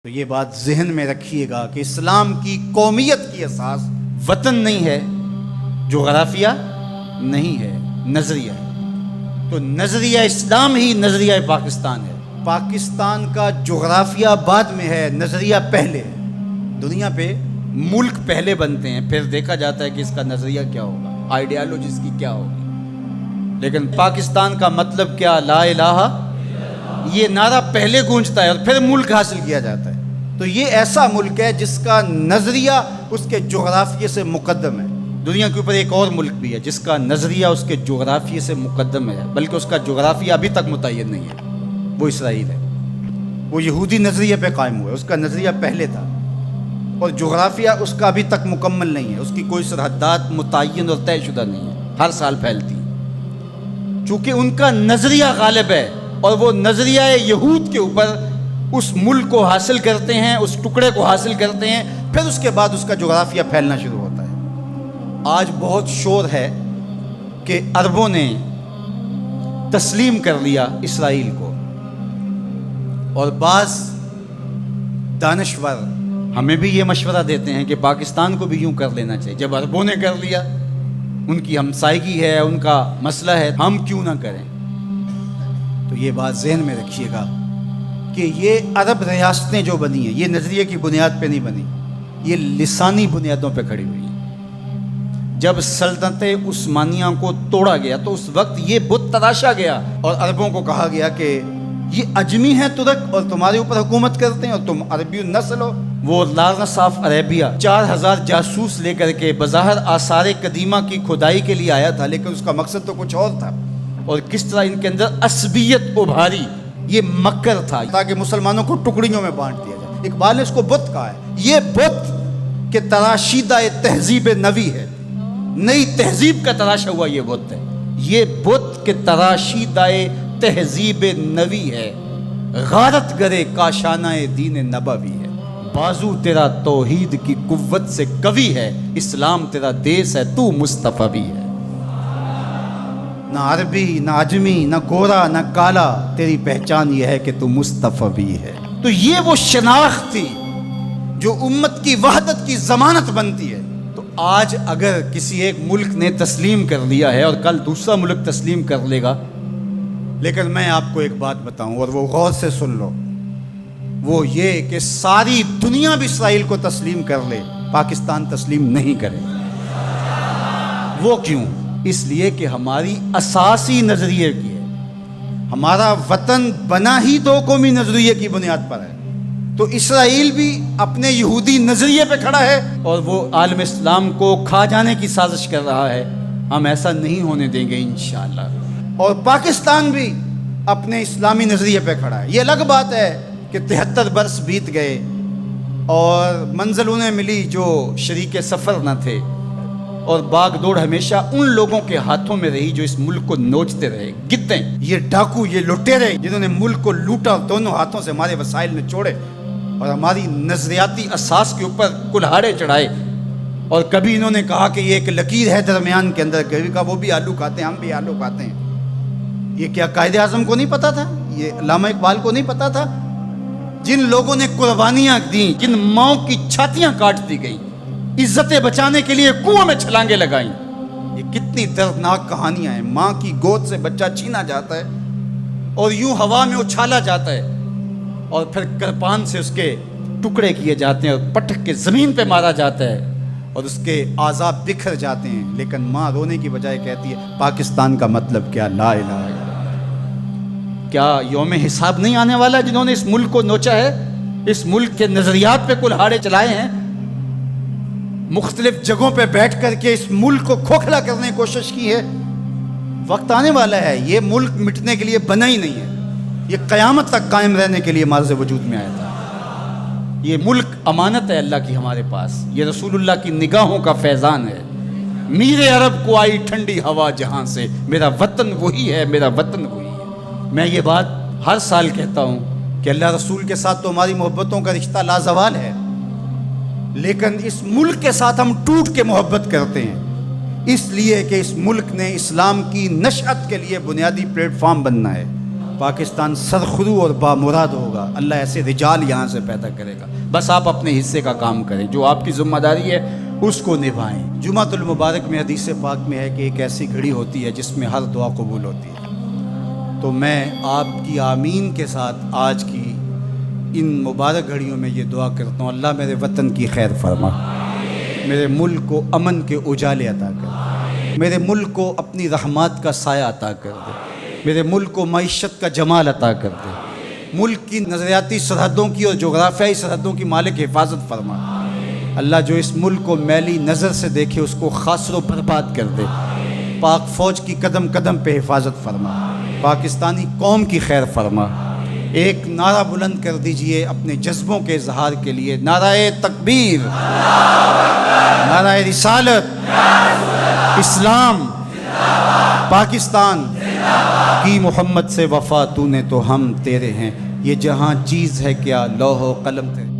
تو یہ بات ذہن میں رکھیے گا کہ اسلام کی قومیت کی اساس وطن نہیں ہے، جغرافیہ نہیں ہے، نظریہ ہے۔ تو نظریہ اسلام ہی نظریہ پاکستان ہے۔ پاکستان کا جغرافیہ بعد میں ہے، نظریہ پہلے ہے۔ دنیا پہ ملک پہلے بنتے ہیں، پھر دیکھا جاتا ہے کہ اس کا نظریہ کیا ہوگا، آئیڈیالوجی اس کی کیا ہوگی۔ لیکن پاکستان کا مطلب کیا؟ لا الہ، یہ نعرہ پہلے گونجتا ہے اور پھر ملک حاصل کیا جاتا ہے۔ تو یہ ایسا ملک ہے جس کا نظریہ اس کے جغرافیے سے مقدم ہے۔ دنیا کے اوپر ایک اور ملک بھی ہے جس کا نظریہ اس کے جغرافیے سے مقدم ہے، بلکہ اس کا جغرافیہ ابھی تک متعین نہیں ہے، وہ اسرائیل ہے۔ وہ یہودی نظریے پہ قائم ہوا ہے، اس کا نظریہ پہلے تھا اور جغرافیہ اس کا ابھی تک مکمل نہیں ہے، اس کی کوئی سرحدات متعین اور طے شدہ نہیں ہے، ہر سال پھیلتی ہے۔ چونکہ ان کا نظریہ غالب ہے اور وہ نظریہ یہود کے اوپر اس ملک کو حاصل کرتے ہیں، اس ٹکڑے کو حاصل کرتے ہیں، پھر اس کے بعد اس کا جغرافیہ پھیلنا شروع ہوتا ہے۔ آج بہت شور ہے کہ عربوں نے تسلیم کر لیا اسرائیل کو، اور بعض دانشور ہمیں بھی یہ مشورہ دیتے ہیں کہ پاکستان کو بھی یوں کر لینا چاہیے۔ جب عربوں نے کر لیا، ان کی ہمسائیگی ہے، ان کا مسئلہ ہے، ہم کیوں نہ کریں؟ تو یہ بات ذہن میں رکھیے گا کہ یہ عرب ریاستیں جو بنی ہیں، یہ نظریے کی بنیاد پہ نہیں بنی، یہ لسانی بنیادوں پہ کھڑی ہوئی ہیں۔ جب سلطنت عثمانیہ کو توڑا گیا تو اس وقت یہ بت تراشا گیا اور عربوں کو کہا گیا کہ یہ اجمی ہیں ترک اور تمہارے اوپر حکومت کرتے ہیں اور تم عربی نسل ہو۔ وہ لارنس آف عربیہ 4000 جاسوس لے کر کے بظاہر آثار قدیمہ کی کھدائی کے لیے آیا تھا، لیکن اس کا مقصد تو کچھ اور تھا، اور کس طرح ان کے اندر عصبیت ابھاری، یہ مکر تھا تاکہ مسلمانوں کو ٹکڑیوں میں بانٹ دیا جائے۔ اقبال نے اس کو بت کہا ہے۔ یہ بت کہ تراشیدہ تہذیب نوی ہے، نئی تہذیب کا تراشا ہوا یہ بت ہے۔ یہ بت کہ تراشیدہ تہذیب نوی ہے، غارت گرے کاشانہ دین نبوی ہے۔ بازو تیرا توحید کی قوت سے قوی ہے، اسلام تیرا دیس ہے، تو مصطفی ہے۔ نہ عربی، نہ اجمی، نہ گورا، نہ کالا، تیری پہچان یہ ہے کہ تو مصطفی ہے۔ تو یہ وہ شناخت تھی جو امت کی وحدت کی ضمانت بنتی ہے۔ تو آج اگر کسی ایک ملک نے تسلیم کر لیا ہے اور کل دوسرا ملک تسلیم کر لے گا، لیکن میں آپ کو ایک بات بتاؤں اور وہ غور سے سن لو، وہ یہ کہ ساری دنیا بھی اسرائیل کو تسلیم کر لے، پاکستان تسلیم نہیں کرے۔ وہ کیوں؟ اس لیے کہ ہماری اساسی نظریے کی ہے، ہمارا وطن بنا ہی دو قومی نظریے کی بنیاد پر ہے۔ تو اسرائیل بھی اپنے یہودی نظریے پہ کھڑا ہے اور وہ عالم اسلام کو کھا جانے کی سازش کر رہا ہے۔ ہم ایسا نہیں ہونے دیں گے انشاءاللہ۔ اور پاکستان بھی اپنے اسلامی نظریے پہ کھڑا ہے۔ یہ الگ بات ہے کہ 73 برس بیت گئے اور منزل انہیں ملی جو شریک سفر نہ تھے، اور باغ دوڑ ہمیشہ ان لوگوں کے ہاتھوں میں رہی جو اس ملک کو نوچتے رہے۔ گدے، یہ ڈاکو، یہ لٹیرے جنہوں نے ملک کو لوٹا، دونوں ہاتھوں سے ہمارے وسائل میں چھوڑے اور ہماری نظریاتی اساس کے اوپر کلہاڑے چڑھائے۔ اور کبھی انہوں نے کہا کہ یہ ایک لکیر ہے درمیان کے اندر، کبھی کہا وہ بھی آلو کھاتے ہیں، ہم بھی آلو کھاتے ہیں۔ یہ کیا قائد اعظم کو نہیں پتا تھا؟ یہ علامہ اقبال کو نہیں پتا تھا؟ جن لوگوں نے قربانیاں دیں، جن ماؤں کی چھاتیاں کاٹ دی گئیں، عزتیں بچانے کے لیے کنویں میں چھلانگیں لگائیں، یہ کتنی دردناک کہانیاں ہیں۔ ماں کی گود سے بچہ چھینا جاتا ہے اور یوں ہوا میں اچھالا جاتا ہے اور پھر کرپان سے اس کے ٹکڑے کیے جاتے ہیں اور پٹک کے زمین پہ مارا جاتا ہے اور اس کے اعضاء بکھر جاتے ہیں، لیکن ماں رونے کی بجائے کہتی ہے پاکستان کا مطلب کیا؟ لا الہ الا اللہ۔ کیا یوم حساب نہیں آنے والا؟ جنہوں نے اس ملک کو نوچا ہے، اس ملک کے نظریات پہ کلہاڑے چلائے ہیں، مختلف جگہوں پہ بیٹھ کر کے اس ملک کو کھوکھلا کرنے کی کوشش کی ہے، وقت آنے والا ہے۔ یہ ملک مٹنے کے لیے بنا ہی نہیں ہے، یہ قیامت تک قائم رہنے کے لیے معرض وجود میں آیا تھا۔ یہ ملک امانت ہے اللہ کی ہمارے پاس، یہ رسول اللہ کی نگاہوں کا فیضان ہے۔ میرے عرب کو آئی ٹھنڈی ہوا جہاں سے، میرا وطن وہی ہے، میرا وطن وہی ہے۔ میں یہ بات ہر سال کہتا ہوں کہ اللہ رسول کے ساتھ تو ہماری محبتوں کا رشتہ لازوال ہے، لیکن اس ملک کے ساتھ ہم ٹوٹ کے محبت کرتے ہیں، اس لیے کہ اس ملک نے اسلام کی نشأت کے لیے بنیادی پلیٹ فارم بننا ہے۔ پاکستان سرخرو اور بامراد ہوگا. اللہ ایسے رجال یہاں سے پیدا کرے گا. بس آپ اپنے حصے کا کام کریں, جو آپ کی ذمہ داری ہے اس کو نبھائیں. جمعۃ المبارک میں حدیث پاک میں ہے کہ ایک ایسی گھڑی ہوتی ہے جس میں ہر دعا قبول ہوتی ہے. تو میں آپ کی آمین کے ساتھ آج کی ان مبارک گھڑیوں میں یہ دعا کرتا ہوں, اللہ میرے وطن کی خیر فرما, میرے ملک کو امن کے اجالے عطا کر دے, میرے ملک کو اپنی رحمات کا سایہ عطا کر دے, میرے ملک کو معیشت کا جمال عطا کر دے, ملک کی نظریاتی سرحدوں کی اور جغرافیائی سرحدوں کی مالک حفاظت فرما. اللہ جو اس ملک کو میلی نظر سے دیکھے اس کو خاصر و برباد کر دے. پاک فوج کی قدم قدم پہ حفاظت فرما, پاکستانی قوم کی خیر فرما. ایک نعرہ بلند کر دیجئے اپنے جذبوں کے اظہار کے لیے, نعرہ تکبیر, نعرہ رسالت, اسلام, پاکستان کی محمد سے وفا, تو نے تو ہم تیرے ہیں, یہ جہاں چیز ہے کیا لوح و قلم تیرے.